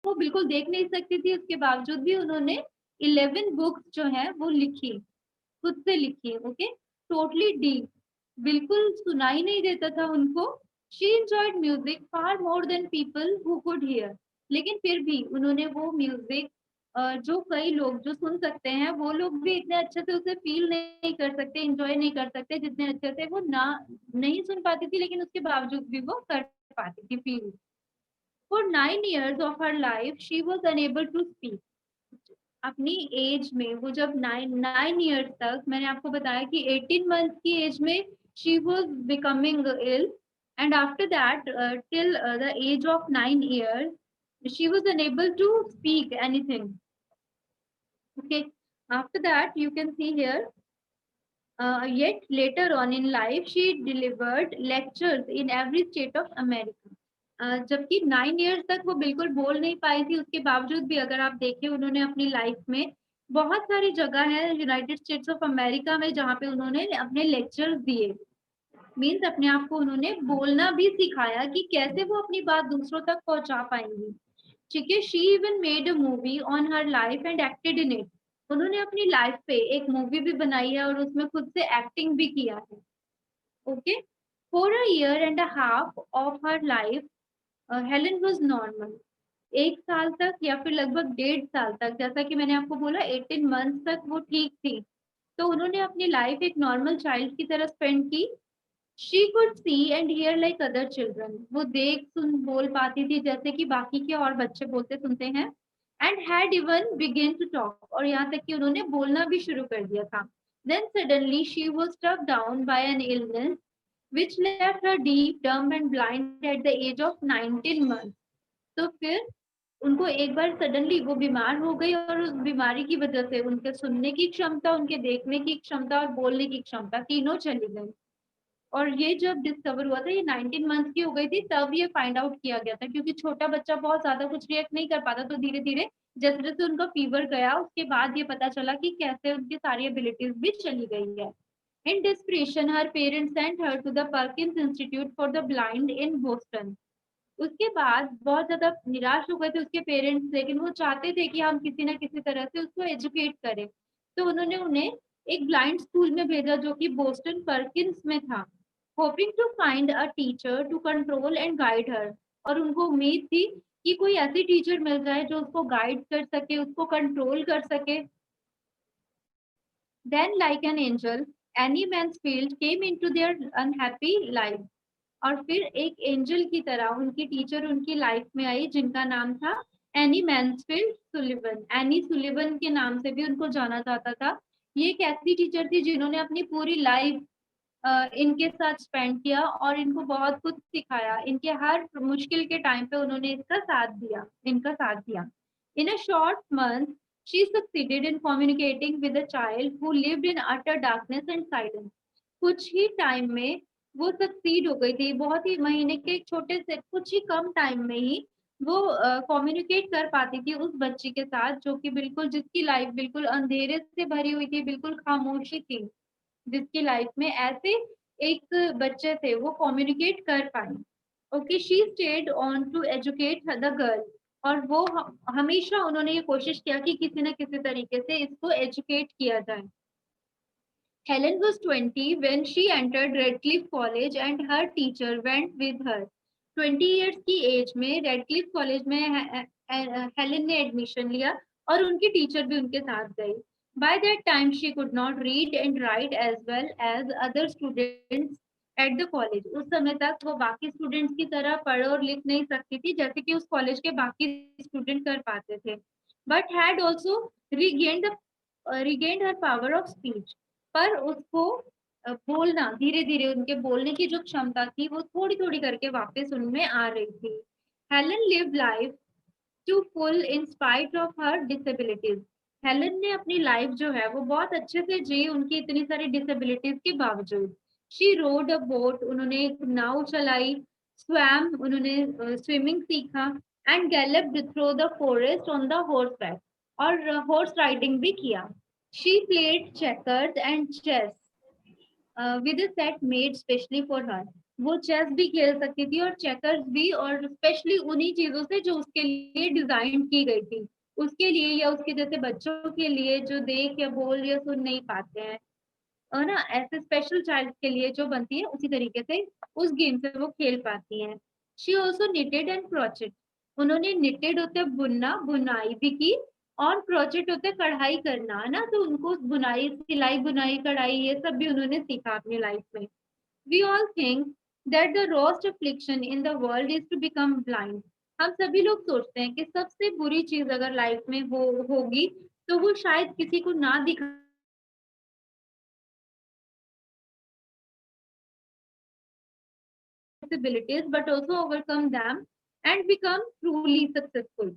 वो बिल्कुल देख नहीं सकती थी, उसके बावजूद भी उन्होंने 11 बुक्स जो हैं वो लिखी, खुद से लिखी, ओके? टोटली डीप, बिल्कुल सुनाई नहीं देता था उनको। She enjoyed music far more than people who could hear. लेकिन फिर भी उन्होंने वो म्यूज़िक जो कई लोग जो सुन सकते हैं, वो लोग भी इतने अच्छे से उसे फ़ील नहीं कर सकते, एन्जॉय नहीं कर सकते जितने अच्छे से वो ना नहीं सुन पाती थी, लेकिन उसके बावजूद भी वो कर पाती थी feel. For 9 years of her life, she was unable to speak. अपनी एज में वो जब 9 इयर्स तक, मैंने आपको बताया कि 18 मंथ्स की एज में she was becoming ill, and after that till the age of 9 years she was unable to speak anything. Okay. After that, you can see here, yet later on in life, she delivered lectures in every state of America. जबकि 9 years तक वो बिल्कुल बोल नहीं पाई थी, उसके बावजूद भी अगर आप देखें उन्होंने अपनी लाइफ में बहुत सारी जगह है यूनाइटेड स्टेट्स ऑफ अमेरिका में जहाँ पे उन्होंने अपने लेक्चर्स दिए। मीन्स अपने आप को उन्होंने बोलना भी सिखाया कि कैसे वो अपनी बात दूसरों तक पहुँचा पाएँगी। ठीक है, she even made a movie on her life and acted in it. उन्होंने अपनी लाइफ पे एक मूवी भी बनाई है और उसमें खुद से एक्टिंग भी किया है। Okay, for a year and a half of her life Helen was normal. 1 साल तक या फिर लगभग 1.5 साल तक, जैसा कि मैंने आपको बोला 18 मंथ्स तक वो ठीक थी। तो उन्होंने अपनी लाइफ एक नॉर्मल चाइल्ड की तरह स्पेंड की। She could see and here like other children. वो देख सुन बोल पाती थी जैसे कि बाकी के और बच्चे बोलते सुनते हैं। And had even began to talk, और यहाँ तक कि उन्होंने बोलना भी शुरू कर दिया था। Then suddenly she was struck down by an illness which left her deep, dumb and blind at the age of 19 months. तो फिर उनको एक बार सडनली वो बीमार हो गई और उस बीमारी की वजह से उनके सुनने की क्षमता, उनके देखने की क्षमता और बोलने की क्षमता तीनों चली गई। और ये जब डिस्कवर हुआ था, ये 19 मंथ्स की हो गई थी, तब ये फाइंड आउट किया गया था, क्योंकि छोटा बच्चा बहुत ज़्यादा कुछ रिएक्ट नहीं कर पाता, तो धीरे-धीरे जैसे-जैसे उनका फीवर गया, उसके बाद ये पता चला कि कैसे उनकी सारी एबिलिटीज़ भी चली गई है। इन desperation, her parents sent her to the Perkins Institute for the Blind in Boston. उसके बाद बहुत ज़्यादा निराश हो गए थे उसके पेरेंट्स, लेकिन वो चाहते थे कि हम किसी न किसी तरह से उसको एजुकेट करें। तो उन्होंने उन्हें एक ब्लाइंड स्कूल में भेजा जो कि बोस्टन पर्किंस में था, hoping to find a teacher to control and guide her. और उनको उम्मीद थी कि कोई ऐसी टीचर मिल जाए जो उसको गाइड कर सके, उसको कंट्रोल कर सके। Then, like an angel, Annie Mansfield came into their unhappy life. और फिर एक एंजल की तरह उनकी टीचर उनकी लाइफ में आई, जिनका नाम था any Mansfield Sullivan. Any Sullivan के नाम से भी उनको जाना जाता था। ये एक ऐसी टीचर थी जिन्होंने अपनी पूरी लाइफ इनके साथ स्पेंड किया और इनको बहुत कुछ सिखाया। इनके हर मुश्किल के टाइम पे उन्होंने इनका साथ दिया। In a short month, she succeeded in communicating with a child who lived in utter darkness and silence. कुछ ही टाइम में वो सक्सीड हो गई थी। बहुत ही महीने के एक छोटे से कुछ ही कम टाइम में ही वो कम्युनिकेट कर पाती थी उस बच्ची के साथ जो कि बिल्कुल जिसकी लाइफ बिल्कुल अंधेरे से भरी हुई थी, बिल्कुल खामोशी थी। जिसकी लाइफ में ऐसे एक बच्चे थे वो कम्युनिकेट कर पाए। Okay, she stayed on to educate the girl. और वो हमेशा उन्होंने ये कोशिश किया कि किसी न किसी तरीके से इसको एजुकेट किया जाए। Helen was 20 when she entered Redcliffe College and her teacher went with her. 20 years की एज में रेडक्लिफ कॉलेज में हेलेन ने एडमिशन लिया और उनकी टीचर भी उनके साथ गई। By that time she could not read and write as well as other students at the college. उस समय तक वो बाकी स्टूडेंट्स की तरह पढ़ और लिख नहीं सकती थी जैसे कि उस कॉलेज के बाकी स्टूडेंट कर पाते थे। But had also regained regained her power of speech. पर उसको बोलना धीरे-धीरे उनके बोलने की जो क्षमता थी वो थोड़ी-थोड़ी करके वापस उनमें आ रही थी। Helen lived life to full in spite of her disabilities. Helen ने अपनी लाइफ जो है वो बहुत अच्छे से जी उनकी इतनी सारी डिसेबिलिटीज के बावजूद। शी रोड अ बोट, उन्होंने एक नाव चलाई। स्वैम, उन्होंने स्विमिंग सीखा। And galloped through the forest on the horse back, और हॉर्स राइडिंग भी किया। She played checkers and chess with a set made specially for her. वो चेस भी खेल सकती थी और चेकर्स भी, और स्पेशली उन्हीं चीजों से जो उसके लिए डिजाइन की गई थी, उसके लिए या उसके जैसे बच्चों के लिए जो देख या बोल या सुन नहीं पाते हैं, और ना ऐसे स्पेशल चाइल्ड के लिए जो बनती है उसी तरीके से उस गेम से वो खेल पाती हैं। She also knitted and crochet. उन्होंने निटेड होते बुनना, बुनाई भी की, और क्रोचेट होते कढ़ाई करना, है ना, तो उनको बुनाई, सिलाई बुनाई, कढ़ाई, ये सब भी उन्होंने सीखा अपनी लाइफ में। We all think that the worst affliction in the world is to become blind. हम सभी लोग सोचते हैं कि सबसे बुरी चीज अगर लाइफ में होगी तो वो शायद किसी को ना दिखा disabilities but also overcome them and become truly successful.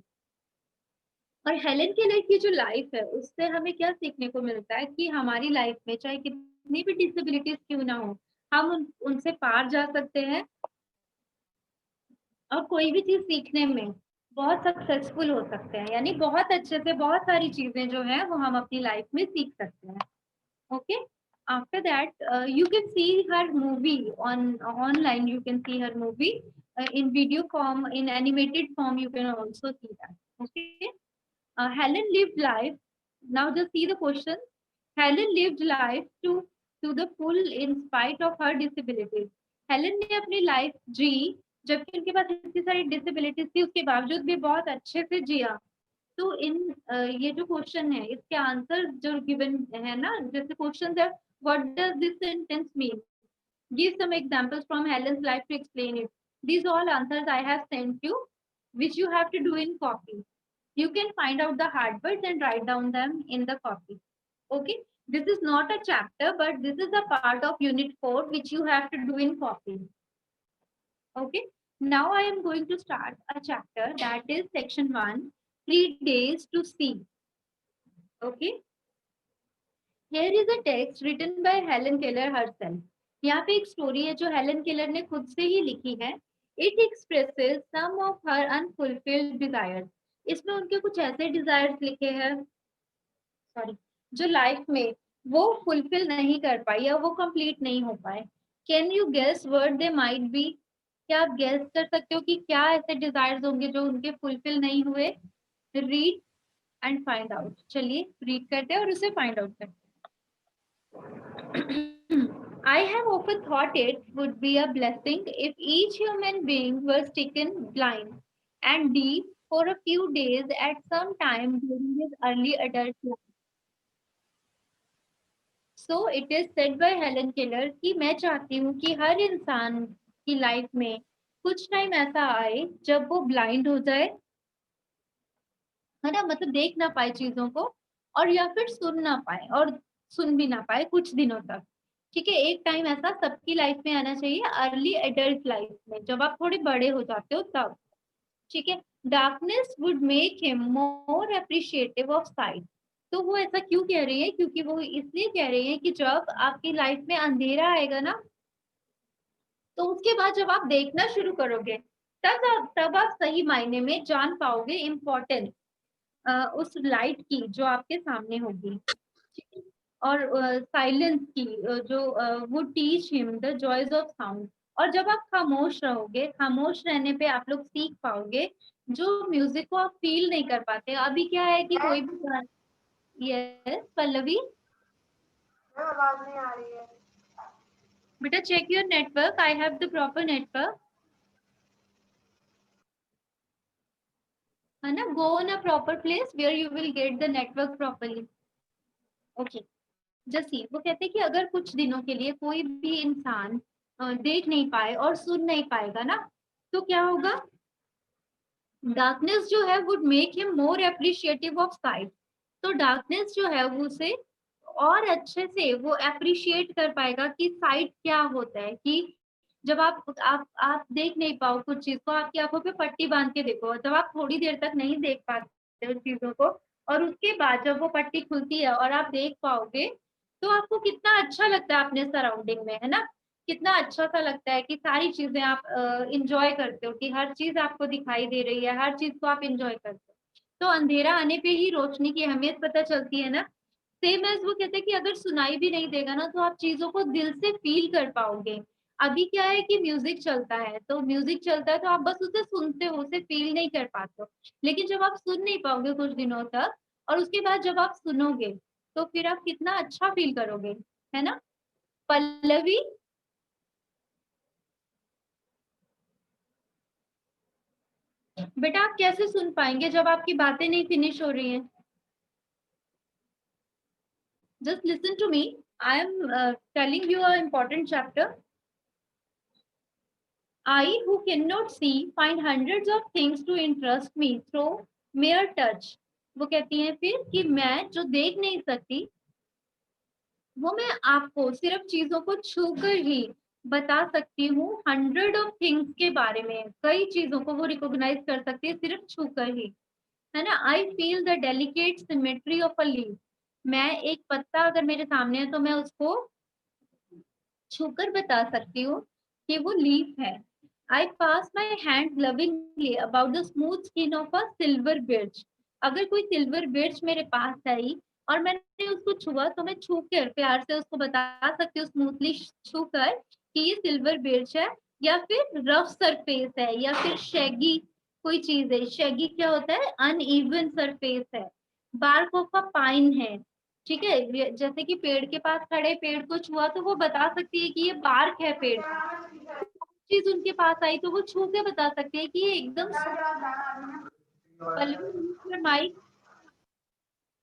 और हेलेन केलर की जो लाइफ है उससे हमें क्या सीखने को मिलता है कि हमारी लाइफ में चाहे कितनी भी डिसेबिलिटीज क्यों ना हो, हम उनसे पार जा सकते हैं और कोई भी चीज सीखने में बहुत सक्सेसफुल हो सकते हैं, यानी बहुत अच्छे से बहुत सारी चीजें जो है वो हम अपनी लाइफ में सीख सकते हैं। Okay, after that you can see her movie online, you can see her movie in video form, in animated form you can also see that. Okay, Helen lived life, now just see the question. Helen lived life to the full in spite of her disabilities. Helen ने अपनी life जी, जबकि उनके पास इतनी सारी disabilities थी उसके बावजूद भी बहुत अच्छे से जिया। तो इन ये जो क्वेश्चन है इसके आंसर जो गिवन है ना, जैसे क्वेश्चन है what does this sentence mean, give some examples from Helen's life to explain it. These all answers I have sent you which you have to do in copy. You can find out the hard words and write down them in the copy. Okay, this is not a chapter but this is a part of unit 4 which you have to do in copy. Okay, now I am going to start a chapter that is section 1, 3 days to see. Okay, here is a text written by Helen Keller herself. यहाँ पे एक story है जो Helen Keller ने खुद से ही लिखी है। It expresses some of her unfulfilled desires. इसमें उनके कुछ ऐसे डिजायर्स लिखे हैं, सॉरी, जो लाइफ में वो फुलफिल नहीं कर पाई या वो कंप्लीट नहीं हो पाए। Can you guess what they might be? क्या आप गेस कर सकते हो कि क्या ऐसे डिजायर्स होंगे जो उनके फुलफिल नहीं हुए? Read and find out. चलिए रीड करते हैं और उसे फाइंड आउट करते हैं। I have often thought it would be a blessing if each human being was taken blind and deaf for a few days at some time during his early adult life. So it is said by Helen Keller कि मैं चाहती हूँ कि हर इंसान की life में कुछ time ऐसा आए जब वो ब्लाइंड हो जाए, है ना, मतलब देख ना पाए चीजों को, और या फिर सुन ना पाए, और सुन भी ना पाए कुछ दिनों तक। ठीक है, एक टाइम ऐसा सबकी लाइफ में आना चाहिए, अर्ली एडल्ट लाइफ में, जब आप थोड़े बड़े हो जाते हो तब। ठीक है, darkness would make him more appreciative of site. तो वो ऐसा क्यों कह रही है? क्योंकि वो इसलिए कह रही है कि जब आपकी लाइफ में अंधेरा आएगा ना, तो उसके बाद जब आप देखना शुरू करोगे तब आप सही मायने में जान पाओगे इम्पोर्टेंस उस लाइट की जो आपके सामने होगी। और साइलेंस की जो would teach him the joys of sound. और जब आप खामोश रहोगे, खामोश रहने पे आप लोग सीख पाओगे जो म्यूजिक को आप फील नहीं कर पाते। अभी क्या है कि कोई भी, यस पल्लवी, आवाज नहीं आ रही है बेटा, check your network, I have the proper network, है ना, go on a proper place where you will get the network properly. Okay, जैसे वो कहते हैं कि अगर कुछ दिनों के लिए कोई भी इंसान देख नहीं पाए और सुन नहीं पाएगा ना, तो क्या होगा? डार्कनेस जो है would make him more appreciative of site. तो डार्कनेस जो है वो उसे और अच्छे से वो अप्रिशिएट कर पाएगा कि साइट क्या होता है। कि जब आप देख नहीं पाओ कुछ चीज को, आपकी आंखों पे पट्टी बांध के देखो, जब आप थोड़ी देर तक नहीं देख पाते उस चीजों को, और उसके बाद जब वो पट्टी खुलती है और आप देख पाओगे, तो आपको कितना अच्छा लगता है अपने सराउंडिंग में, है ना, कितना अच्छा सा लगता है कि सारी चीजें आप इंजॉय करते हो, कि हर चीज आपको दिखाई दे रही है, हर चीज को आप इंजॉय करते हो। तो अंधेरा आने पे ही रोशनी की अहमियत पता चलती है ना। सेम एज वो कहते हैं कि अगर सुनाई भी नहीं देगा ना, तो आप चीजों को दिल से फील कर पाओगे। अभी क्या है कि म्यूजिक चलता है, तो म्यूजिक चलता है तो आप बस उसे सुनते हो, उसे फील नहीं कर पाते हो। लेकिन जब आप सुन नहीं पाओगे कुछ दिनों तक, और उसके बाद जब आप सुनोगे, तो फिर आप कितना अच्छा फील करोगे, है ना? पल्लवी, बेटा आप कैसे सुन पाएंगे जब आपकी बातें नहीं फिनिश हो रही हैं? Just listen to me, I am telling you a important chapter. I, who cannot see, find hundreds of things to interest me through mere touch. वो कहती हैं फिर कि मैं जो देख नहीं सकती, वो मैं आपको सिर्फ चीजों को छूकर ही बता सकती हूँ, हंड्रेड ऑफ थिंग्स के बारे में, कई चीजों को वो रिकॉग्नाइज कर सकती है सिर्फ छूकर ही, है ना? I feel the delicate symmetry of a leaf. मैं एक पत्ता अगर मेरे सामने है तो मैं उसको छूकर बता सकती हूँ कि वो लीफ है। I pass my hand lovingly about the smooth skin of a silver birch. अगर कोई सिल्वर बिर्च मेरे पास आई और मैंने उसको छुआ, तो मैं छू कर प्यार से उसको बता सकती हूँ, स्मूथली छू कर, कि ये सिल्वर बिर्च है, या फिर रफ सरफेस है, या फिर शेगी कोई चीज है। शेगी क्या होता है? अनइवन सरफेस है। बार्क ऑफ अ पाइन है, ठीक है? जैसे कि पेड़ के पास खड़े, पेड़ को छुआ तो वो बता सकती है कि ये बार्क है पेड़ का। चीज उनके पास आई तो वो छू के बता सकती है कि ये एकदम माइक।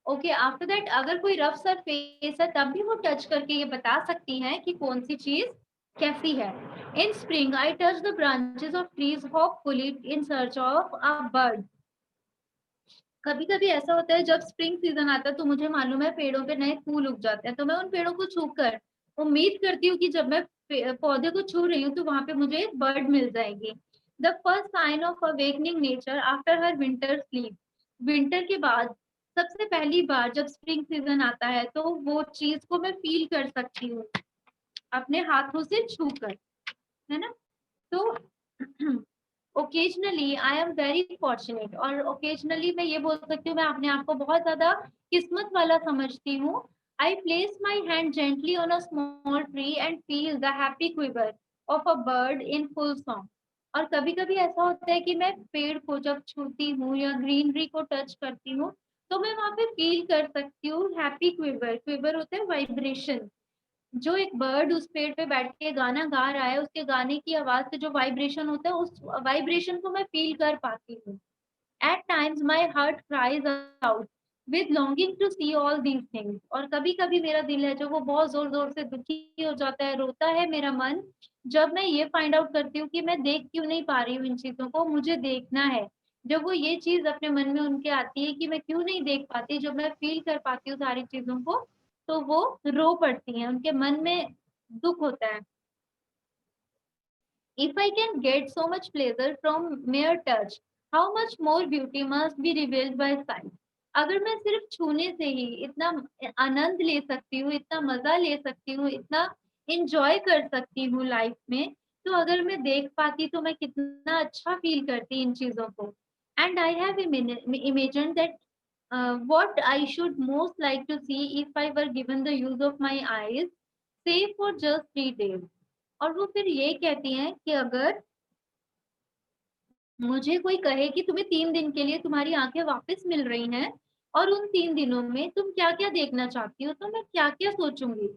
ओके, आफ्टर दैट अगर कोई रफ सरफेस है तब भी वो टच करके ये बता सकती है कि कौन सी चीज कैसी है। इन spring I touch the branches of trees hopefully in search of a bird. कभी कभी ऐसा होता है जब स्प्रिंग सीजन आता है तो मुझे मालूम है पेड़ों पे नए फूल उग जाते हैं, तो मैं उन पेड़ों को छूकर उम्मीद करती हूँ कि जब मैं पौधे को छू रही हूँ तो वहां पे मुझे एक बर्ड मिल जाएगी। The first sign of awakening nature after her winter sleep. Winter के बाद सबसे पहली बार जब स्प्रिंग सीजन आता है तो वो चीज को मैं फील कर सकती हूँ अपने हाथों से छूकर, है ना? तो occasionally I am very fortunate, और ओकेजनली मैं ये बोल सकती हूँ मैं अपने आप को बहुत ज्यादा किस्मत वाला समझती हूँ। I place my hand gently on a small tree and feel the happy quiver of a bird in full song. और कभी कभी ऐसा होता है कि मैं पेड़ को जब छूती हूँ या ग्रीनरी को टच करती हूँ, तो मैं वहां पे फील कर सकती हूँ हैप्पी क्विवर। क्विवर होता है वाइब्रेशन, जो एक बर्ड उस पेड़ पे बैठ के गाना गा रहा है, उसके गाने की आवाज से जो वाइब्रेशन होता है, उस वाइब्रेशन को मैं फील कर पाती हूँ। At times my heart cries out with longing to see all these things. और कभी कभी मेरा दिल है जो वो बहुत जोर जोर से दुखी हो जाता है, रोता है मेरा मन, जब मैं ये फाइंड आउट करती हूँ कि मैं देख क्यों नहीं पा रही हूँ इन चीजों को, मुझे देखना है। जब वो ये चीज अपने मन में उनके आती है कि मैं क्यों नहीं देख पाती, जब मैं फील कर पाती हूँ सारी चीजों को, तो वो रो पड़ती हैं, उनके मन में दुख होता है। If I can get so much pleasure from mere touch, how much more beauty must be revealed by sight? अगर मैं सिर्फ छूने से ही इतना आनंद ले सकती हूँ, इतना मजा ले सकती हूँ, इतना इंजॉय कर सकती हूँ लाइफ में, तो अगर मैं देख पाती तो मैं कितना अच्छा फील करती इन चीजों को। And I have imagined that what I should most like to see if I were given the use of my eyes, say for just 3 days। और वो फिर ये कहती हैं कि अगर मुझे कोई कहे कि तुम्हें 3 दिन के लिए तुम्हारी आंखें वापस मिल रही हैं, और उन 3 दिनों में तुम क्या क्या देखना चाहती हो, तो मैं क्या क्या सोचूंगी।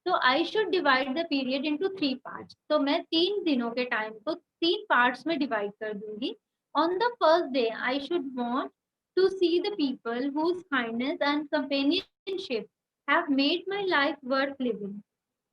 तो I should divide the period into 3 parts. तो मैं 3 दिनों के टाइम को 3 पार्ट्स में डिवाइड कर दूंगी। On the first day I should want to see the people whose kindness and companionship have made my life worth living.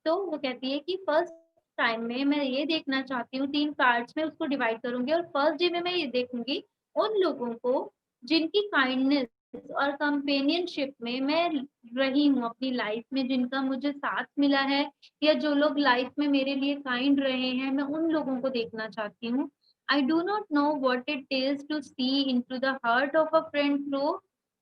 तो वो कहती है कि फर्स्ट टाइम में मैं ये देखना चाहती हूँ, 3 पार्ट्स में उसको डिवाइड करूंगी, और फर्स्ट डे में मैं ये देखूंगी उन लोगों को जिनकी काइंडनेस और कंपेनियनशिप में मैं रही हूँ अपनी लाइफ में, जिनका मुझे साथ मिला है, या जो लोग लाइफ में मेरे लिए काइंड रहे हैं, मैं उन लोगों को देखना चाहती हूँ। I do not know what it is to see into the heart of a friend through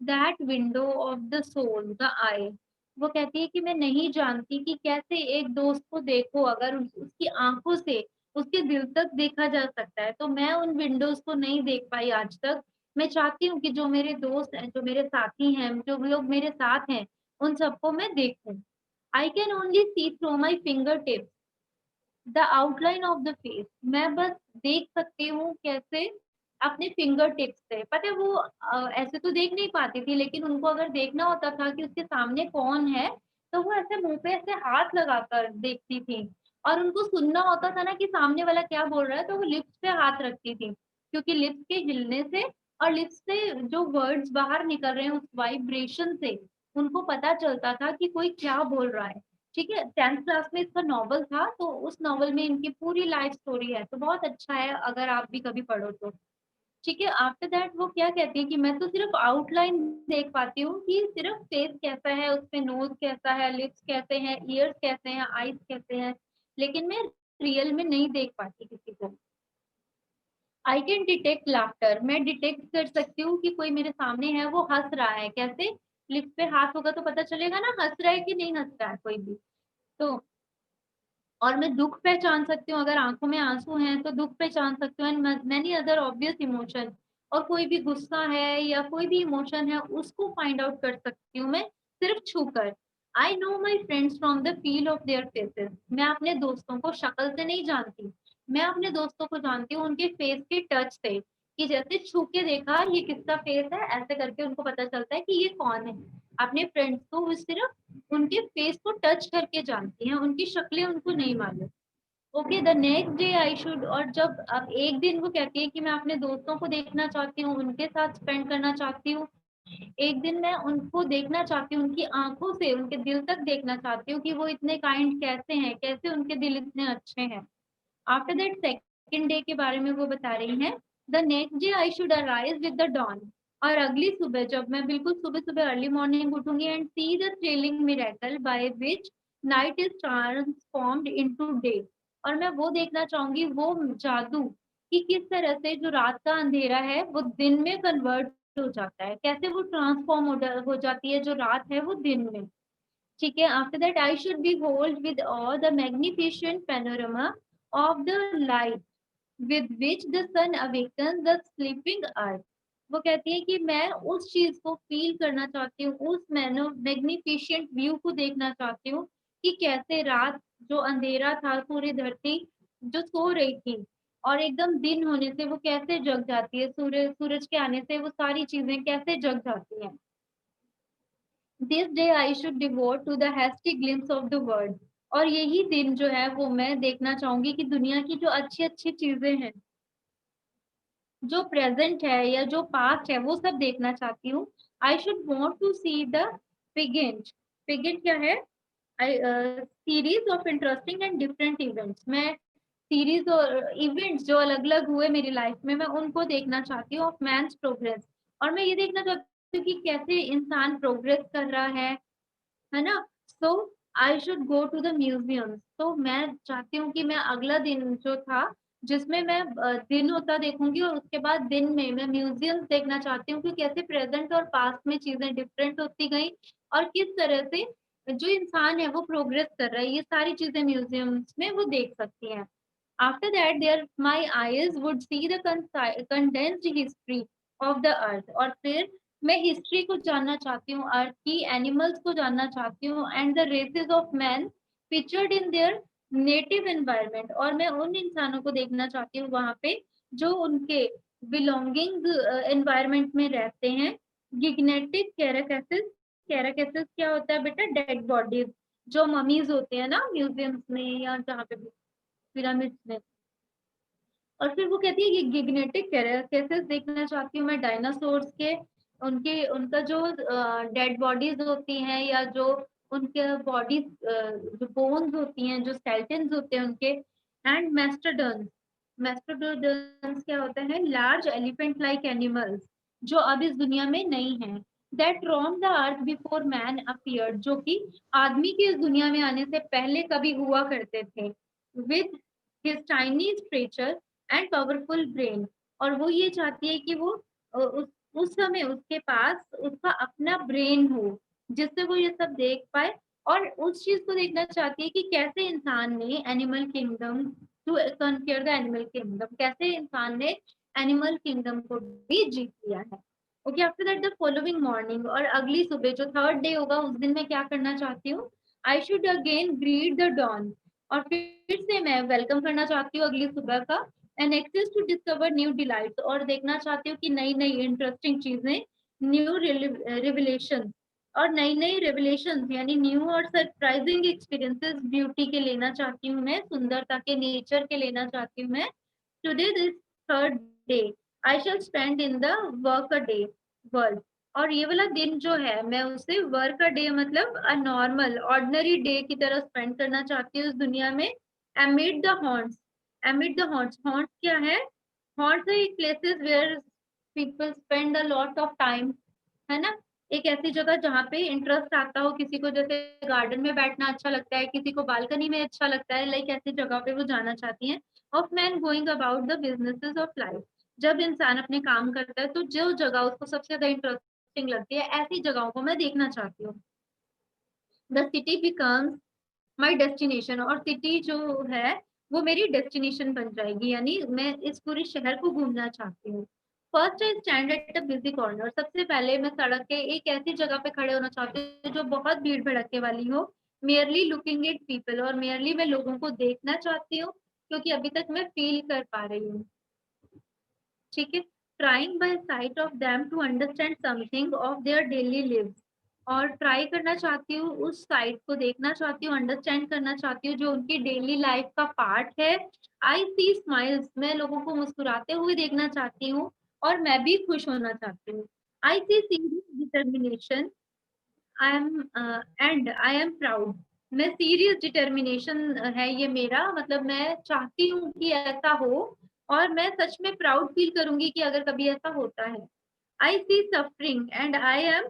that window of the soul, the eye. वो कहती है कि मैं नहीं जानती कि कैसे एक दोस्त को देखो, अगर उसकी आंखों से उसके दिल तक देखा जा सकता है, तो मैं उन विंडोज को नहीं देख पाई आज तक। मैं चाहती हूँ कि जो मेरे दोस्त हैं, जो मेरे साथी हैं, जो लोग मेरे साथ हैं, उन सबको मैं देखूं। I can only see through my finger tips the outline of the face, मैं बस देख सकती हूँ कैसे अपने फिंगर टिप्स से। पता है वो ऐसे तो देख नहीं पाती थी, लेकिन उनको अगर देखना होता था कि उसके सामने कौन है, तो वो ऐसे मुँह पे ऐसे हाथ लगाकर देखती थी। और उनको सुनना होता था ना कि सामने वाला क्या बोल रहा है, तो वो लिप्स पे हाथ रखती थी। क्योंकि लिप्स के हिलने से और लिप्स से जो वर्ड्स बाहर निकल रहे हैं उस वाइब्रेशन से उनको पता चलता था कि कोई क्या बोल रहा है। ठीक है, 10th क्लास में इसका नॉवल था, तो उस नॉवल में इनकी पूरी लाइफ स्टोरी है, तो बहुत अच्छा है अगर आप भी कभी पढ़ो तो। ठीक है, आफ्टर दैट वो क्या कहती है कि मैं तो सिर्फ आउटलाइन देख पाती हूँ कि सिर्फ फेस कैसा है, उसपे नोज कैसा है, लिप्स कैसे हैं, ईयर्स कैसे हैं, आईज कैसे हैं, लेकिन मैं रियल में नहीं देख पाती किसी को। आई कैन डिटेक्ट लाफ्टर, मैं डिटेक्ट कर सकती हूँ कि कोई मेरे सामने है वो हंस रहा है। कैसे? लिप्स पे हाथ होगा तो पता चलेगा ना हंस रहा है कि नहीं हंस रहा है कोई भी। तो और मैं दुःख पहचान सकती हूँ, अगर आँखों में आँसू हैं तो दुःख पहचान सकती हूँ, and many other obvious emotion. और कोई भी गुस्सा है या कोई भी इमोशन है उसको फाइंड आउट कर सकती हूँ मैं सिर्फ छूकर। I know my friends from the feel of their faces, मैं अपने दोस्तों को शक्ल से नहीं जानती, मैं अपने दोस्तों को जानती हूँ उनके फेस के टच से। कि जैसे छू के देखा ये किसका फेस है, ऐसे करके उनको पता चलता है कि ये कौन है। अपने फ्रेंड्स को वो सिर्फ उनके फेस को टच करके जानती हैं, उनकी शक्लें उनको नहीं मालूम। Okay, the next day I should, और जब अब एक दिन वो कहती है कि मैं अपने दोस्तों को देखना चाहती हूँ, उनके साथ स्पेंड करना चाहती हूँ। एक दिन मैं उनको देखना चाहती हूँ, उनकी आंखों से उनके दिल तक देखना चाहती हूँ कि वो इतने काइंड कैसे हैं, कैसे उनके दिल इतने अच्छे हैं। आफ्टर दैट सेकंड डे के बारे में वो बता रही हैं, the next day I should arise with the dawn, और अगली सुबह जब मैं बिल्कुल सुबह सुबह अर्ली मॉर्निंग उठूंगी and see the thrilling miracle by which night is transformed into day, और मैं वो देखना चाहूंगी वो जादू कि किस तरह से जो रात का अंधेरा है वो दिन में कन्वर्ट हो जाता है, कैसे वो ट्रांसफॉर्म हो जाती है जो रात है वो दिन में। ठीक है, after that I should be hold with all the magnificent panorama of the light with which the sun awaken the sleeping earth. वो कहती है कि मैं उस चीज को फील करना चाहती हूँ, उस मैग्निफिशिएंट व्यू को देखना चाहती हूँ कि कैसे रात जो अंधेरा था, पूरी धरती जो सो रही थी और एकदम दिन होने से वो कैसे जग जाती है, सूरज के आने से वो सारी चीजें कैसे जग जाती हैं। This day I should devote to the hasty glimpse of the world, और यही दिन जो है वो मैं देखना चाहूंगी कि दुनिया की जो अच्छी अच्छी चीजें हैं, जो प्रेजेंट है या जो पास्ट है, वो सब देखना चाहती हूँ। I should want to see the pageant, pageant क्या है? Series of interesting and different events, मैं सीरीज और इवेंट्स जो अलग अलग हुए मेरी लाइफ में मैं उनको देखना चाहती हूँ, ऑफ मैंस प्रोग्रेस, और मैं ये देखना चाहती हूँ कि कैसे इंसान प्रोग्रेस कर रहा है ना। So I should go to the museum, तो मैं चाहती हूँ कि मैं अगला दिन जो था जिसमें मैं दिन होता देखूंगी, और उसके बाद दिन में मैं म्यूजियम देखना चाहती हूँ कि कैसे प्रेजेंट और पास्ट में चीजें डिफरेंट होती गई और किस तरह से जो इंसान है वो प्रोग्रेस कर रहा है, ये सारी चीजें म्यूजियम्स में वो देख सकती हैं। After that there my eyes would see the condensed history of the earth, और फिर मैं हिस्ट्री को जानना चाहती हूँ अर्थ की, एनिमल्स को जानना चाहती हूँ, and the races of man featured in their native environment, और मैं उन इंसानों को देखना चाहती हूँ वहां पे जो उनके बिलोंगिंग एनवायरनमेंट में रहते हैं। गिग्नेटिक कैराकैसिस, कैराकैसिस क्या होता है बेटा? डेड बॉडीज, जो ममीज होते हैं ना म्यूजियम्स में या जहाँ पे भी पिरामिड्स में। और फिर वो कहती है ये गिग्नेटिक कैरेक्टर्स देखना चाहती हूँ मैं डायनासोर्स के, उनके उनका जो डेड बॉडीज होती हैं या जो उनके बॉडीज जो बोन्स होती हैं, जो स्केलेटन्स होते हैं उनके। एंड मेस्टोडन्स, मेस्टोडन्स क्या होता है? लार्ज एलिफेंट लाइक एनिमल्स जो अब इस दुनिया में नहीं है। That Rome the earth before man appeared, जो कि आदमी के इस दुनिया में आने से पहले कभी हुआ करते थे। With his tiny stretcher and powerful brain, और वो ये चाहती है कि वो उस समय उसके पास उसका अपना ब्रेन हो जिससे वो ये सब देख पाए, और उस चीज को देखना चाहती है कि कैसे इंसान ने animal kingdom to conquer the animal kingdom, कैसे इंसान ने एनिमल किंगडम को भी जीत लिया है। Okay, after that the following morning, और अगली सुबह जो थर्ड डे होगा उस दिन मैं क्या करना चाहती हूँ? I should again greet the dawn, और फिर से मैं वेलकम करना चाहती हूँ अगली सुबह का, and access to discover new delights, और देखना चाहती हूँ कि नई नई इंटरेस्टिंग चीजें, न्यू रिविलेशन, और नई नई रेवलेशन यानी न्यू और सरप्राइजिंग एक्सपीरियंसेस ब्यूटी के लेना चाहती हूँ मैं, सुंदरता के, नेचर के लेना चाहती हूँ मैं। Today this third day I shall spend in the workaday world, और ये वाला दिन जो है मैं उसे वर्क अ डे मतलब अ नॉर्मल ऑर्डिनरी डे की तरह स्पेंड करना चाहती हूँ इस दुनिया में। Amid the haunts, amid the haunts, haunts क्या है? हॉन्ट्स है एक places where people spend a lot of time, है ना? एक ऐसी जगह जहाँ पे इंटरेस्ट आता हो किसी को, जैसे गार्डन में बैठना अच्छा लगता है, किसी को बालकनी में अच्छा लगता है, लाइक ऐसी जगह पे वो जाना चाहती हैं। Of man going about the businesses of life, जब इंसान अपने काम करता है तो जो जगह उसको सबसे ज्यादा इंटरेस्टिंग लगती है, ऐसी जगहों को मैं देखना चाहती हूँ। The city becomes my destination, और सिटी जो है वो मेरी डेस्टिनेशन बन जाएगी, यानी मैं इस पूरे शहर को घूमना चाहती हूँ। First I stand at a busy corner, सबसे पहले मैं सड़क के एक ऐसी जगह पे खड़े होना चाहती हूँ जो बहुत भीड़ भड़के वाली हो। मेयरली लुकिंग एट पीपल, और मेयरली मैं लोगों को देखना चाहती हूँ, क्योंकि अभी तक मैं फील कर पा रही हूँ। ठीक है। Trying by sight of them to understand something of their daily lives, और ट्राई करना चाहती हूँ, उस साइट को देखना चाहती हूँ, अंडरस्टैंड करना चाहती हूँ जो उनकी डेली लाइफ का पार्ट है। आई सी स्माइल्स, मैं लोगों को मुस्कुराते हुए देखना चाहती हूँ, और मैं भी खुश होना चाहती हूँ। I see serious determination, I am and I am proud, मैं सीरियस डिटर्मिनेशन है ये मेरा, मतलब मैं चाहती हूँ कि ऐसा हो, और मैं सच में प्राउड फील करूंगी कि अगर कभी ऐसा होता है। I see suffering and I am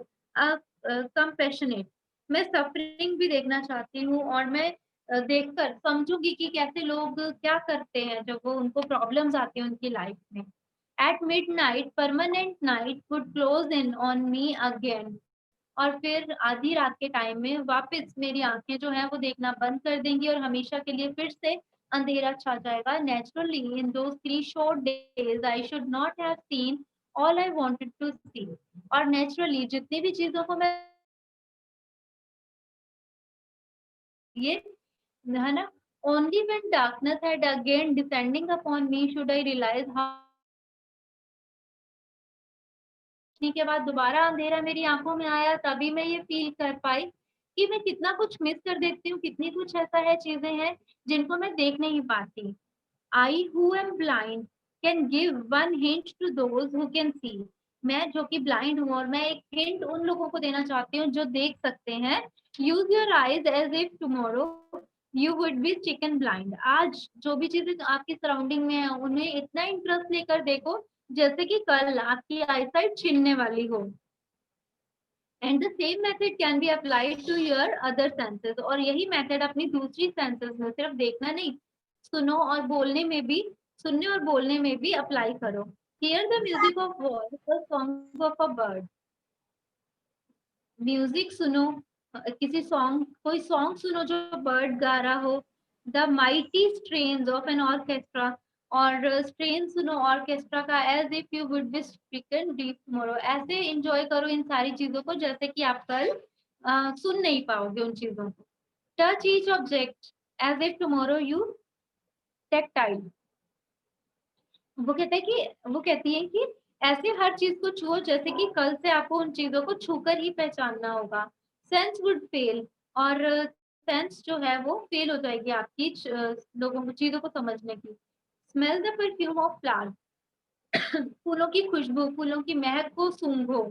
compassionate, मैं सफरिंग भी देखना चाहती हूँ, और मैं देखकर समझूंगी कि कैसे लोग क्या करते हैं जब वो उनको प्रॉब्लम्स आती हैं उनकी लाइफ में। At mid night permanent night would close in on me again, और फिर आधी रात के टाइम में वापस मेरी आंखें जो है वो देखना बंद कर देंगी, और हमेशा के लिए फिर से अंधेरा छा जाएगा। Naturally in those 3 short days I should not have seen all I wanted to see, और नेचुरली जितनी भी चीजों को मैं ये, है ना, only when darkness had again descending upon me should I realise how, के बाद दोबारा अंधेरा मेरी आंखों में आया, तभी मैं ये फील कर पाई कि मैं कितना कुछ मिस कर देती हूँ, कितनी कुछ ऐसा है, चीजें हैं जिनको मैं देख नहीं पाती। I who am blind can give one hint to those who can see, मैं जो कि ब्लाइंड हूँ और मैं एक हिंट उन लोगों को देना चाहती हूँ जो देख सकते हैं। Use your eyes as if tomorrow you would be chicken blind, आज जो भी चीजें आपकी सराउंडिंग में है उन्हें इतना इंटरेस्ट लेकर देखो जैसे कि कल आपकी आईसाइट छिनने वाली हो। And the same method can be applied to your other senses, और यही मेथड अपनी दूसरी सेंसेस में, सिर्फ देखना नहीं, सुनो और बोलने में भी, सुनने और बोलने में भी अप्लाई करो। Here the music of war, the song of a bird, music सुनो, किसी सॉन्ग, कोई सॉन्ग सुनो जो बर्ड गा रहा हो। The mighty strains of an orchestra, और स्ट्रेन सुनो ऑर्केस्ट्रा का, as if you would be speaking deep tomorrow, ऐसे एंजॉय करो इन सारी चीजों को जैसे कि आप कल सुन नहीं पाओगे उन चीजों को। Touch each object as if tomorrow you tactile, वो कहते हैं कि, वो कहती है कि ऐसे हर चीज को छुओ जैसे कि कल से आपको उन चीजों को छूकर ही पहचानना होगा। सेंस वुड फेल, और सेंस जो है वो फेल हो जाएगी आपकी लोगों को चीजों को समझने की। Smell the perfume of flower, फूलों की खुशबू, फूलों की महक को सूंघो।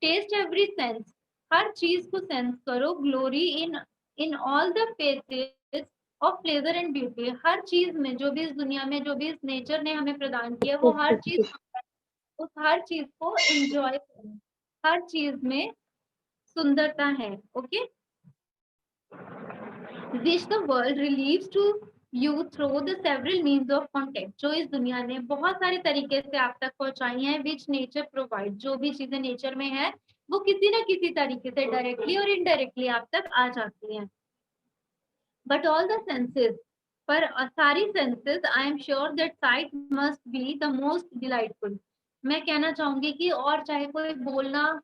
टेस्ट एवरी सेंस, हर चीज को सेंस करो। Glory in in all the faces of pleasure and beauty, हर चीज में, जो भी इस दुनिया में, जो भी इस नेचर ने हमें प्रदान किया, वो हर चीज, उस हर चीज को एंजॉय करो। हर चीज में सुंदरता है। Okay. Wish the world relieves to you through the several means of contact, जो इस दुनिया ने बहुत सारे तरीके से आप तक पहुंचाई हैं, विच नेचर प्रोवाइड, जो भी चीजें नेचर में है वो किसी ना किसी तरीके से डायरेक्टली और इनडायरेक्टली आप तक आ जाती हैं। बट ऑल द सेंसेस, पर सारी senses, I am sure that site must be the most delightful, मैं कहना चाहूंगी कि, और चाहे कोई बोलना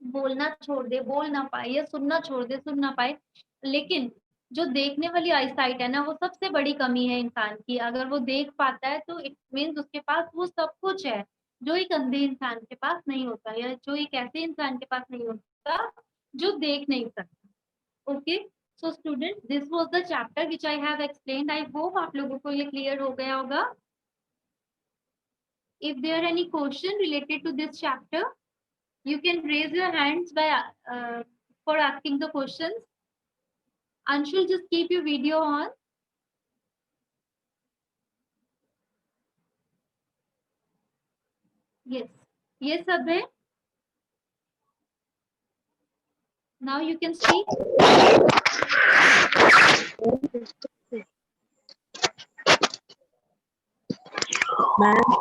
बोलना छोड़ दे, बोल ना पाए, या सुनना छोड़ दे, सुन ना पाए, लेकिन जो देखने वाली आईसाइट है ना, वो सबसे बड़ी कमी है इंसान की। अगर वो देख पाता है तो इट मीन्स उसके पास वो सब कुछ है जो एक अंधे इंसान के पास नहीं होता, या जो एक ऐसे इंसान के पास नहीं होता जो देख नहीं सकता। Okay, so student, this was the chapter which I have explained. I hope आप लोगों को ये क्लियर हो गया होगा। If there any question related to this chapter, you can raise your hands by for asking the questions. Anshul, just keep your video on. Yes, ये सब है। Now you can speak. Ma'am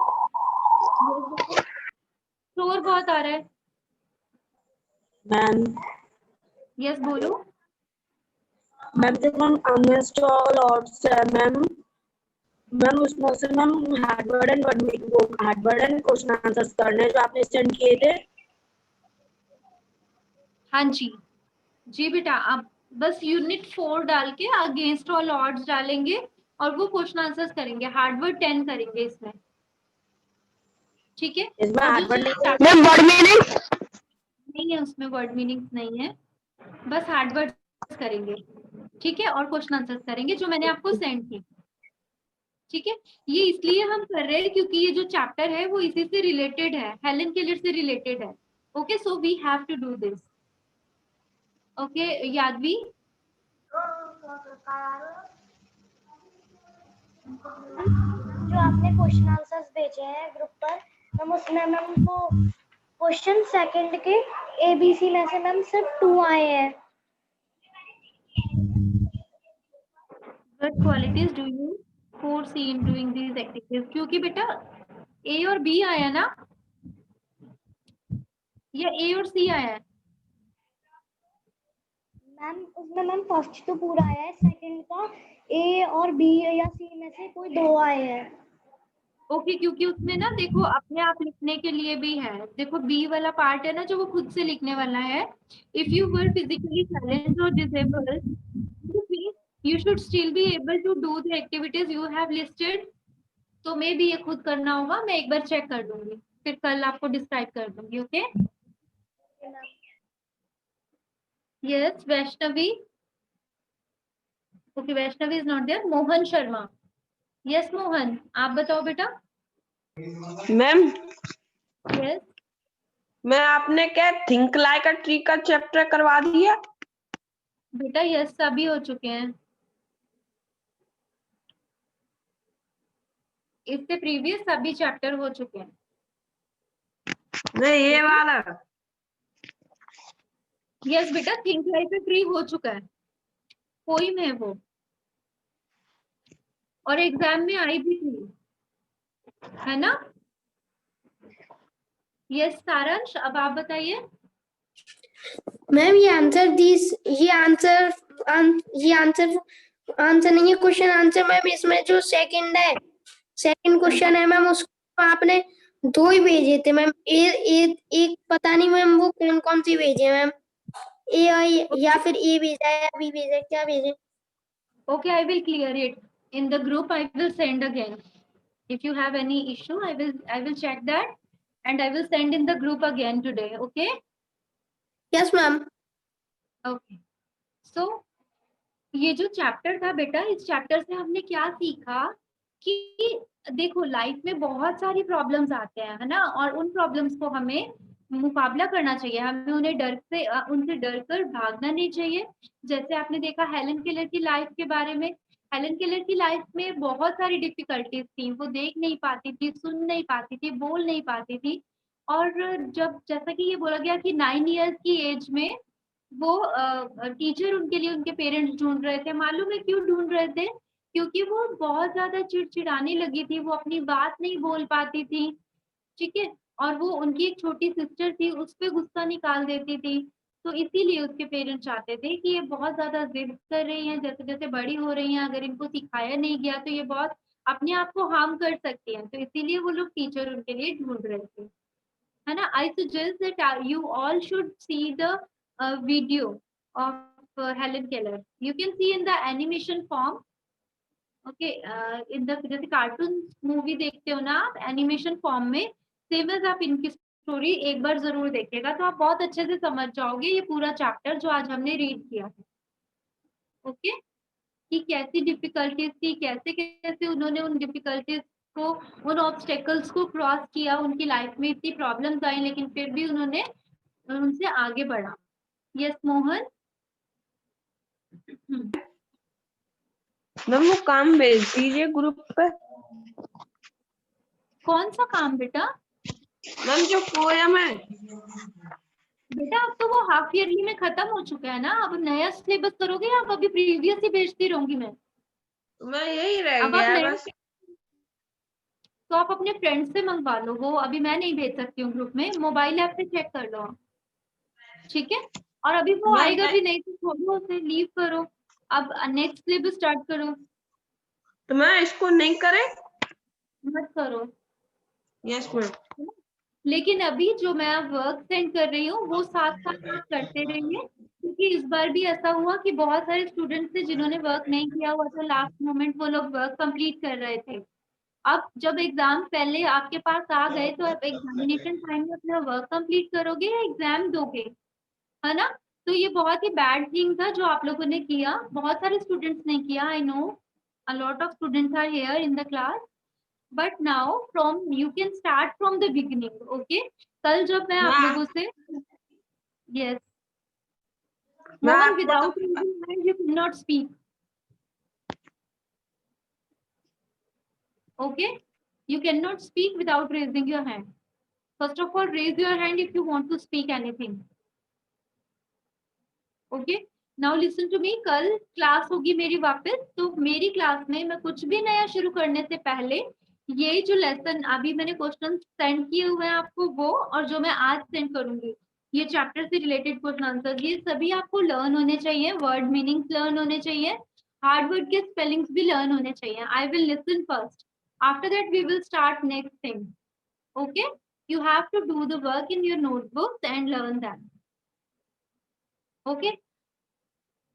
शोर बहुत आ रहा है। मैम यस, बोलो। Ma'am जब हम अनइंस्टॉल और मैम मैम उसमें से ma'am Harvard and Harvard and question answers करने जो आपने सेंड किए थे। हाँ जी, जी बेटा, आप बस यूनिट 4 डाल के अगेंस्ट ऑल ऑड्स डालेंगे और वो क्वेश्चन आंसर्स करेंगे। हार्डवर्ड 10 करेंगे इसमें, ठीक है। इसमें और जो हार्डवर्ड मैम वर्ड मीनिंग नहीं है, उसमें वर्ड मीनिंग्स नहीं है, बस हार्डवर्ड करेंगे, ठीक है, और क्वेश्चन आंसर्स करेंगे जो मैंने आपको सेंड की, ठीक है। ये इसलिए हम कर रहे हैं क्योंकि ये जो चैप्टर है वो इसी से रिलेटेड है, हेलन केलर से रिलेटेड है। Okay, so we have to do this. Okay Yadavi, जो आपने क्वेश्चन आंसर्स भेजे हैं ग्रुप पर, मैम उसमें मैम को क्वेश्चन सेकंड के एबीसी में से मैम सिर्फ 2 आए हैं। what qualities do you foresee in doing these activities? क्योंकि बेटा ए और बी आया ना, या ए और सी आया है? मैम उसमें मैम फर्स्ट तो पूरा आया है, सेकंड का ए और बी या सी में से कोई 2 आए हैं। ओके, क्योंकि उसमें ना देखो अपने आप लिखने के लिए भी है। देखो बी वाला पार्ट है ना जो वो खुद से लिखने वाला है। If you were physically challenged और disabled, you should still be able to do the activities you have listed. तो मे भी ये खुद करना होगा, मैं एक बार चेक कर दूंगी, फिर कल आपको डिस्क्राइब कर दूंगी। Okay, yes Vaishnavi. Okay, Vaishnavi is not there. Mohan Sharma, yes Mohan, आप बताओ बेटा। मैम यस मैं आपने क्या थिंक लाइक अ ट्री का चैप्टर करवा दिया? बेटा, यस सभी हो चुके हैं। इससे प्रीवियस सभी चैप्टर हो चुके हैं। नहीं ये वाला। यस बेटा, थिंक लाइक अ ट्री हो चुका है, पोइम है वो, और एग्जाम में आई भी थी, है ना। यस सारांश, अब आप बताइए। मैम ये आंसर आंसर नहीं है, क्वेश्चन आंसर मैम। इसमें जो सेकंड क्वेश्चन है मैम, उसको आपने 2 ही भेजे थे मैम। एक पता नहीं मैम वो कौन कौन सी भेजे मैम, या फिर ए भेजा है या बी भेजा है, क्या भेजे? Okay, I will clear it in the group. I will send again. If you have any issue, I will check that and I will send in the group again today. Okay. Yes ma'am. Okay. So ये जो chapter था बेटा, इस chapter से हमने क्या सीखा कि देखो लाइफ में बहुत सारी प्रॉब्लम्स आते हैं, है ना, और उन प्रॉब्लम्स को हमें मुकाबला करना चाहिए। हमें उन्हें डर से उनसे डर कर भागना नहीं चाहिए। जैसे आपने देखा हेलन केलर की लाइफ के बारे में, हेलन केलर की लाइफ में बहुत सारी डिफिकल्टीज थी। वो देख नहीं पाती थी, सुन नहीं पाती थी, बोल नहीं पाती थी। और जब जैसा कि ये बोला गया कि 9 इयर्स की एज में वो टीचर उनके लिए उनके पेरेंट्स ढूंढ रहे थे। मालूम है क्यों ढूंढ रहे थे? क्योंकि वो बहुत ज्यादा चिड़चिड़ाने लगी थी, वो अपनी बात नहीं बोल पाती थी, ठीक है। और वो उनकी एक छोटी सिस्टर थी, उस पर गुस्सा निकाल देती थी। तो इसीलिए उसके पेरेंट्स चाहते थे कि ये बहुत ज्यादा जिद कर रही हैं, जैसे जैसे बड़ी हो रही हैं, अगर इनको सिखाया नहीं गया तो ये बहुत अपने आप को हार्म कर सकती हैं। तो इसीलिए वो लोग टीचर उनके लिए ढूंढ रहे थे, है ना। I suggest that you all should see the video of Helen Keller. You can see in the animation form. Okay in the जैसे कार्टून मूवी देखते हो ना आप एनिमेशन फॉर्म में, सेम एज आप इनकी स्टोरी एक बार जरूर देखिएगा तो आप बहुत अच्छे से समझ जाओगे ये पूरा चैप्टर जो आज हमने रीड किया है। ओके कि कैसी डिफिकल्टीज थी, कैसे कैसे उन्होंने उन डिफिकल्टीज को, उन ऑब्स्टेकल्स को क्रॉस किया, उनकी लाइफ में इतनी प्रॉब्लम्स आई लेकिन फिर भी उन्होंने उनसे आगे बढ़ा। यस मोहन। मैम वो काम भेज दीजिए ग्रुप पे। कौन सा काम बेटा? मैम जो पोयम है। बेटा अब तो वो हाफ ईयरली में खत्म हो चुका है ना, अब नया सिलेबस करोगे या अब अभी प्रीवियस ही भेजती रहूंगी मैं? मैं यही रह अब आप गया नया, बस। तो आप अपने फ्रेंड से मंगवा लो, वो अभी मैं नहीं भेज सकती हूँ ग्रुप में, मोबाइल ऐप पे चेक कर लो आप, ठीक है? और अभी वो आएगा भी नहीं तो छोड़ो उसे, लीव करो, अब नेक्स्ट सिलेबस स्टार्ट करो। तो मैं इसको नहीं करे? मत करो। Yes ma'am. लेकिन अभी जो मैं वर्क सेंड कर रही हूँ वो साथ साथ करते रहिए, क्योंकि इस बार भी ऐसा हुआ कि बहुत सारे स्टूडेंट्स थे जिन्होंने वर्क नहीं किया हुआ था, लास्ट मोमेंट वो लोग वर्क कंप्लीट कर रहे थे। अब जब एग्जाम पहले आपके पास आ गए तो आप एग्जामिनेशन टाइम में अपना वर्क कंप्लीट करोगे या एग्जाम दोगे, है ना? तो ये बहुत ही बैड थिंग था जो आप लोगों ने किया, बहुत सारे स्टूडेंट्स ने किया, I know a lot of students are here in the class, but now from you can start from the beginning. Okay कल जब मैं आप लोगों से, yes Mohan, without raising hand you can not speak. Okay you cannot speak without raising your hand. First of all, raise your hand if you want to speak anything. Okay, now listen to me. कल class होगी मेरी वापस, तो मेरी class में मैं कुछ भी नया शुरू करने से पहले ये जो लेसन अभी मैंने क्वेश्चन सेंड किए हुए हैं आपको वो, और जो मैं आज सेंड करूंगी ये चैप्टर से रिलेटेड क्वेश्चन आंसर, ये सभी आपको लर्न होने चाहिए, वर्ड मीनिंग्स लर्न होने चाहिए, हार्ड वर्ड के स्पेलिंग्स भी लर्न होने चाहिए। I will listen first, after that we will start next thing. Okay, you have to do the work in your notebooks and learn them. Okay,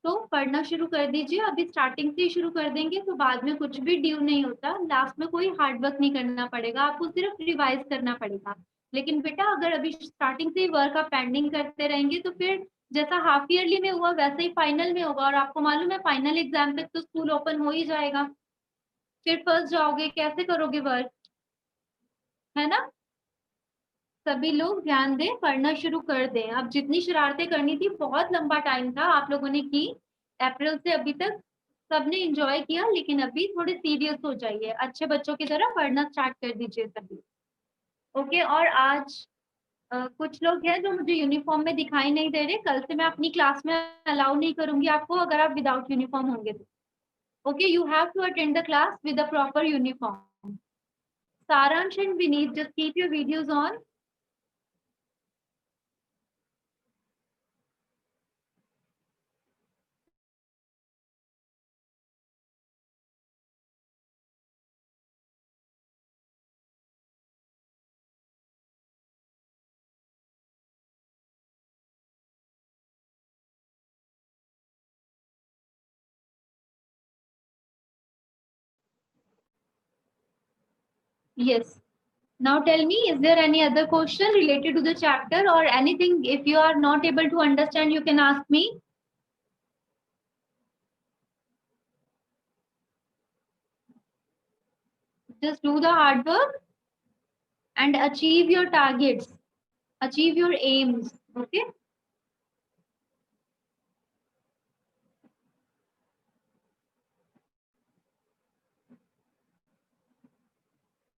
तो पढ़ना शुरू कर दीजिए, अभी स्टार्टिंग से ही शुरू कर देंगे तो बाद में कुछ भी ड्यू नहीं होता, लास्ट में कोई हार्ड वर्क नहीं करना पड़ेगा, आपको सिर्फ रिवाइज करना पड़ेगा। लेकिन बेटा अगर अभी स्टार्टिंग से ही वर्क आप पेंडिंग करते रहेंगे तो फिर जैसा हाफ ईयरली में हुआ वैसे ही फाइनल में होगा, और आपको मालूम है फाइनल एग्जाम तक तो स्कूल ओपन हो ही जाएगा, फिर फंस जाओगे, कैसे करोगे वर्क, है ना? सभी लोग ध्यान दें, पढ़ना शुरू कर दें। अब जितनी शरारतें करनी थी, बहुत लंबा टाइम था आप लोगों ने की, अप्रैल से अभी तक सबने एंजॉय किया, लेकिन अभी थोड़े सीरियस हो जाइए, अच्छे बच्चों की तरह पढ़ना स्टार्ट कर दीजिए सभी। ओके, और आज कुछ लोग हैं जो मुझे यूनिफॉर्म में दिखाई नहीं दे रहे, कल से मैं अपनी क्लास में अलाउ नहीं करूंगी आपको अगर आप विदाउट यूनिफॉर्म होंगे तो। Okay, you have to attend the class with a proper uniform. Saransh and Vineet, just keep your videos on. Yes. Now tell me, is there any other question related to the chapter or anything? If you are not able to understand, you can ask me. Just do the hard work and achieve your targets, achieve your aims. Okay.